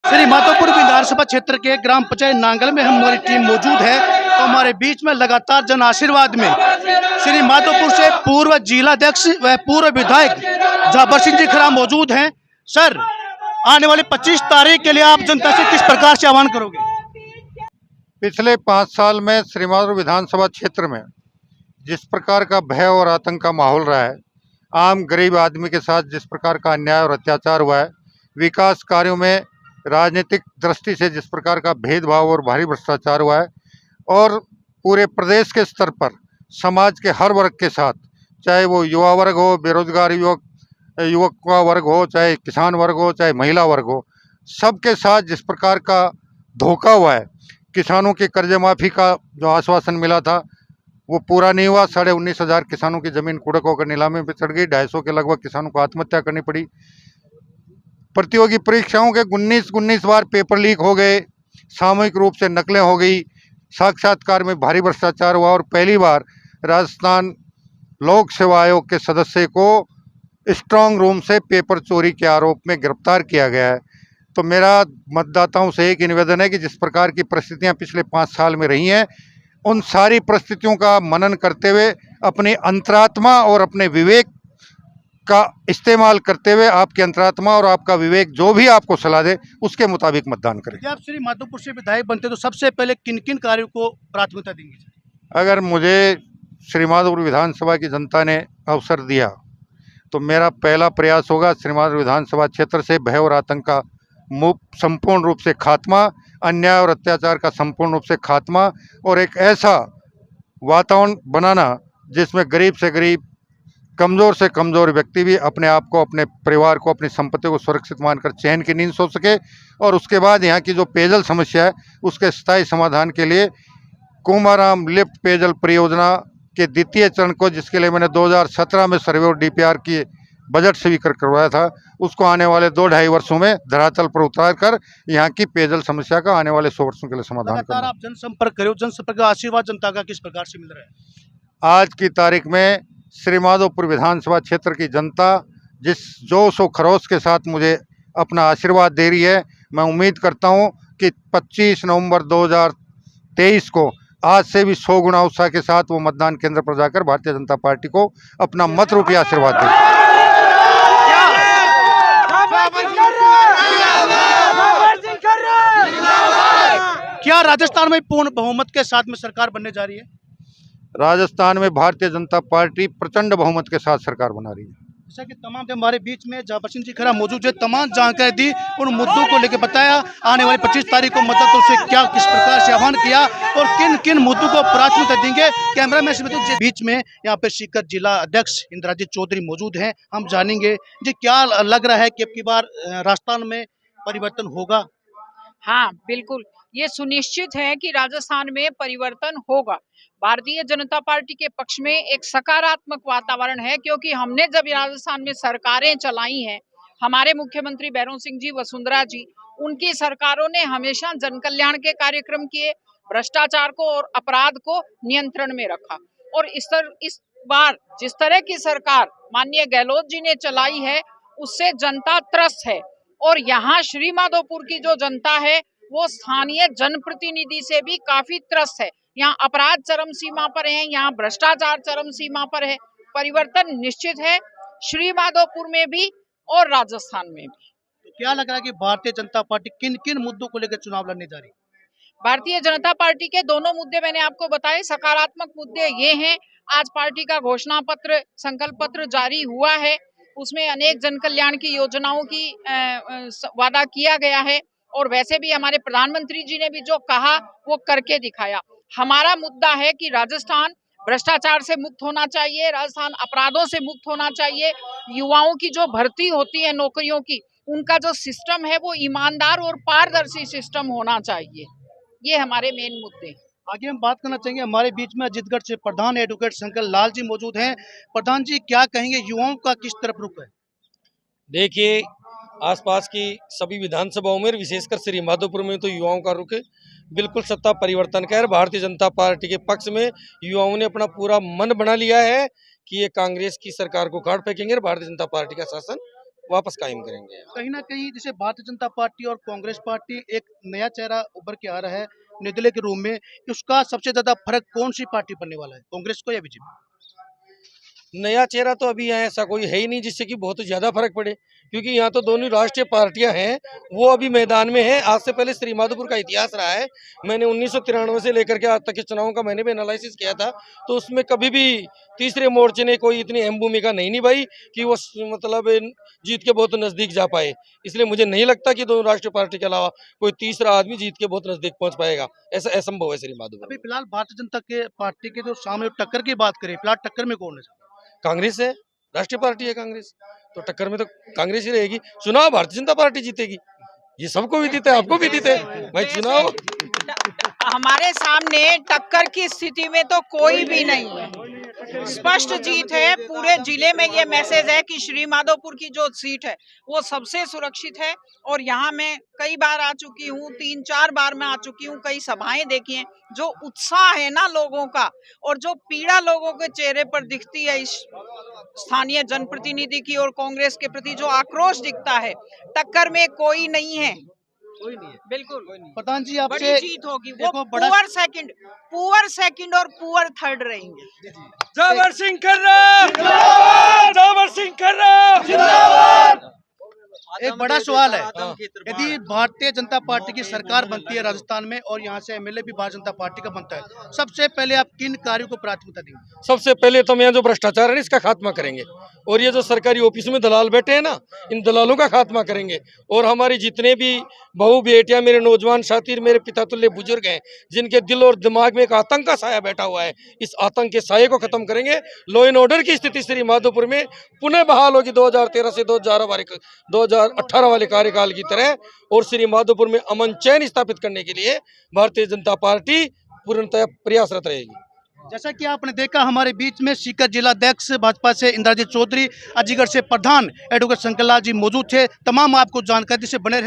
श्री माधोपुर विधानसभा क्षेत्र के ग्राम पंचायत नांगल में हमारी टीम मौजूद है। तो हमारे बीच में लगातार जन आशीर्वाद में श्री माधोपुर से पूर्व जिलाध्यक्ष व पूर्व विधायक जाबर सिंह जी खरा मौजूद हैं। सर, आने वाली 25 तारीख के लिए आप जनता से किस प्रकार से आह्वान करोगे? पिछले 5 साल में श्री माधोपुर विधानसभा क्षेत्र में जिस प्रकार का भय और आतंक का माहौल रहा है, आम गरीब आदमी के साथ जिस प्रकार का अन्याय और अत्याचार हुआ है, विकास कार्यों में राजनीतिक दृष्टि से जिस प्रकार का भेदभाव और भारी भ्रष्टाचार हुआ है, और पूरे प्रदेश के स्तर पर समाज के हर वर्ग के साथ, चाहे वो युवा वर्ग हो, बेरोजगार युवक का वर्ग हो, चाहे किसान वर्ग हो, चाहे महिला वर्ग हो, सबके साथ जिस प्रकार का धोखा हुआ है, किसानों के कर्ज माफ़ी का जो आश्वासन मिला था वो पूरा नहीं हुआ। 19,500 किसानों की ज़मीन कुड़क होकर नीलामी में चढ़ गई। 250 के लगभग किसानों को आत्महत्या करनी पड़ी। प्रतियोगी परीक्षाओं के 19 बार पेपर लीक हो गए, सामूहिक रूप से नकलें हो गई, साक्षात्कार में भारी भ्रष्टाचार हुआ और पहली बार राजस्थान लोक सेवा आयोग के सदस्य को स्ट्रांग रूम से पेपर चोरी के आरोप में गिरफ्तार किया गया है। तो मेरा मतदाताओं से एक निवेदन है कि जिस प्रकार की परिस्थितियां पिछले 5 साल में रही हैं, उन सारी परिस्थितियों का मनन करते हुए अपनी अंतरात्मा और अपने विवेक का इस्तेमाल करते हुए आपकी अंतरात्मा और आपका विवेक जो भी आपको सलाह दे उसके मुताबिक मतदान करें। जब आप श्री माधोपुर से विधायक बनते तो सबसे पहले किन किन कार्यों को प्राथमिकता देंगे? अगर मुझे श्री माधोपुर विधानसभा की जनता ने अवसर दिया तो मेरा पहला प्रयास होगा श्री माधोपुर विधानसभा क्षेत्र से भय और आतंक का संपूर्ण रूप से खात्मा, अन्याय और अत्याचार का संपूर्ण रूप से खात्मा, और एक ऐसा वातावरण बनाना जिसमें गरीब से गरीब, कमज़ोर से कमज़ोर व्यक्ति भी अपने आप को, अपने परिवार को, अपनी संपत्ति को सुरक्षित मानकर चैन की नींद सो सके। और उसके बाद यहाँ की जो पेयजल समस्या है उसके स्थायी समाधान के लिए कुमाराम लिफ्ट पेयजल परियोजना के द्वितीय चरण को, जिसके लिए मैंने 2017 में सर्वे और डीपीआर की बजट स्वीकृत करवाया था, उसको आने वाले 2-2.5 वर्षों में धरातल पर उतार कर यहाँ की पेयजल समस्या का आने वाले 100 वर्षों के लिए समाधान करना। आप जनसंपर्क करो, जनसंपर्क का आशीर्वाद जनता का किस प्रकार से मिल रहा है? आज की तारीख में श्री माधोपुर विधानसभा क्षेत्र की जनता जिस जोश और खरोश के साथ मुझे अपना आशीर्वाद दे रही है, मैं उम्मीद करता हूँ कि 25 नवंबर 2023 को आज से भी 100 गुना उत्साह के साथ वो मतदान केंद्र पर जाकर भारतीय जनता पार्टी को अपना मत रूपी आशीर्वाद दें। क्या राजस्थान में पूर्ण बहुमत के साथ में सरकार बनने जा रही है? राजस्थान में भारतीय जनता पार्टी प्रचंड बहुमत के साथ सरकार बना रही है। जैसा कि तमाम हमारे बीच में जाबर सिंह जी खरा मौजूद है, तमाम जानकारी दी, उन मुद्दों को लेकर बताया, आने वाली 25 तारीख को मतदाताओं से क्या किस प्रकार से आह्वान किया और किन किन मुद्दों को प्राथमिकता देंगे। कैमरामैन से बीच में यहाँ पे सीकर जिला अध्यक्ष इंद्राजीत चौधरी मौजूद हैं। हम जानेंगे जी क्या लग रहा है कि अब की बार राजस्थान में परिवर्तन होगा? हाँ, बिल्कुल, ये सुनिश्चित है कि राजस्थान में परिवर्तन होगा। भारतीय जनता पार्टी के पक्ष में एक सकारात्मक वातावरण है, क्योंकि हमने जब राजस्थान में सरकारें चलाई हैं, हमारे मुख्यमंत्री बैरों सिंह जी, वसुंधरा जी, उनकी सरकारों ने हमेशा जन कल्याण के कार्यक्रम किए, भ्रष्टाचार को और अपराध को नियंत्रण में रखा। और इस बार जिस तरह की सरकार माननीय गहलोत जी ने चलाई है, उससे जनता त्रस्त है। और यहाँ श्री माधोपुर की जो जनता है वो स्थानीय जनप्रतिनिधि से भी काफी त्रस्त है। यहाँ अपराध चरम सीमा पर है, यहाँ भ्रष्टाचार चरम सीमा पर है। परिवर्तन निश्चित है श्री माधोपुर में भी और राजस्थान में भी। तो क्या लग रहा है कि भारतीय जनता पार्टी किन किन मुद्दों को लेकर चुनाव लड़ने जा रही है? भारतीय जनता पार्टी के दोनों मुद्दे मैंने आपको बताए। सकारात्मक मुद्दे ये हैं, आज पार्टी का घोषणा पत्र, संकल्प पत्र जारी हुआ है, उसमें अनेक जन कल्याण की योजनाओं की वादा किया गया है। और वैसे भी हमारे प्रधानमंत्री जी ने भी जो कहा वो करके दिखाया। हमारा मुद्दा है कि राजस्थान भ्रष्टाचार से मुक्त होना चाहिए, राजस्थान अपराधों से मुक्त होना चाहिए, युवाओं की जो भर्ती होती है नौकरियों की, उनका जो सिस्टम है वो ईमानदार और पारदर्शी सिस्टम होना चाहिए। ये हमारे मेन मुद्दे। आगे हम बात करना चाहेंगे, हमारे बीच में अजीतगढ़ से प्रधान एडवोकेट शंकर लाल जी मौजूद हैं। प्रधान जी, क्या कहेंगे, युवाओं का किस तरफ रुख है? देखिए, आसपास की सभी विधानसभाओं में, विशेषकर श्री माधोपुर में तो युवाओं का रुख बिल्कुल सत्ता परिवर्तन का है। भारतीय जनता पार्टी के पक्ष में युवाओं ने अपना पूरा मन बना लिया है कि ये कांग्रेस की सरकार को गाड़ फेंकेंगे और भारतीय जनता पार्टी का शासन वापस कायम करेंगे। कहीं ना कहीं जैसे भारतीय जनता पार्टी और कांग्रेस पार्टी एक नया चेहरा उभर के आ रहा है निर्दलीय के रूप में, उसका सबसे ज्यादा फर्क कौन सी पार्टी पड़ने वाला है, कांग्रेस को या बीजेपी? नया चेहरा तो अभी यहाँ ऐसा कोई है ही नहीं जिससे कि बहुत ज्यादा फर्क पड़े, क्योंकि यहाँ तो दोनों राष्ट्रीय पार्टियां हैं, वो अभी मैदान में हैं। आज से पहले श्रीमाधोपुर का इतिहास रहा है, मैंने 1993 से लेकर के आज तक के चुनावों का मैंने भी एनालिसिस किया था, तो उसमें कभी भी तीसरे मोर्चे ने कोई इतनी अहम भूमिका नहीं निभाई कि वो मतलब जीत के बहुत नजदीक जा पाए। इसलिए मुझे नहीं लगता कि दोनों राष्ट्रीय पार्टी के अलावा कोई तीसरा आदमी जीत के बहुत नजदीक पहुंच पाएगा, ऐसा असंभव है श्रीमाधोपुर। अभी फिलहाल भारतीय जनता के पार्टी के जो सामने टक्कर की बात करें, फिलहाल टक्कर में कौन है? कांग्रेस है, राष्ट्रीय पार्टी है कांग्रेस, तो टक्कर में तो कांग्रेस ही रहेगी। चुनाव भारतीय जनता पार्टी जीतेगी, ये सबको भी जीते, आपको भी जीते भाई। चुनाव हमारे सामने टक्कर की स्थिति में तो कोई भी नहीं है, स्पष्ट जीत है। पूरे जिले में ये मैसेज है कि श्रीमाधोपुर की जो सीट है वो सबसे सुरक्षित है। और यहाँ मैं कई बार आ चुकी हूँ, 3-4 बार मैं आ चुकी हूँ, कई सभाएं देखी हैं। जो उत्साह है ना लोगों का और जो पीड़ा लोगों के चेहरे पर दिखती है इस स्थानीय जनप्रतिनिधि की और कांग्रेस के प्रति जो आक्रोश दिखता है, टक्कर में कोई नहीं है, कोई नहीं है। बिल्कुल प्रधान जी बड़ी आपसे जीत होगी। वो देखो बड़ा पुअर सेकंड और पुअर थर्ड रहेंगे। जावर सिंह खर्रा, जावर सिंह खर्रा। एक बड़ा सवाल है, यदि भारतीय जनता पार्टी की सरकार बनती है राजस्थान में और यहाँ से एमएलए भी भारतीय जनता पार्टी का बनता है, सबसे पहले आप किन कार्यों को प्राथमिकता देंगे? सबसे पहले तो हम यहाँ जो भ्रष्टाचार है इसका खात्मा करेंगे, और ये जो सरकारी ऑफिस में दलाल बैठे हैं ना, इन दलालों का खात्मा करेंगे। और हमारे जितने भी बहू बेटियां, मेरे नौजवान साथी, मेरे पिता तुल्य बुजुर्ग हैं, जिनके दिल और दिमाग में एक आतंक का साया बैठा हुआ है, इस आतंक के साये को खत्म करेंगे। लॉ एंड ऑर्डर की स्थिति श्रीमाधोपुर में पुनः बहाल होगी 2013 से 2018 वाले कार्यकाल की तरह। और श्रीमाधोपुर में अमन चैन स्थापित करने के लिए भारतीय जनता पार्टी पूर्णतः प्रयासरत रहेगी। जैसा कि आपने देखा, हमारे बीच में सीकर जिला अध्यक्ष भाजपा से इंद्रजीत चौधरी, अजीगढ़ से प्रधान एडवोकेट शंकर लाल जी मौजूद थे। तमाम आपको जानकारी से बने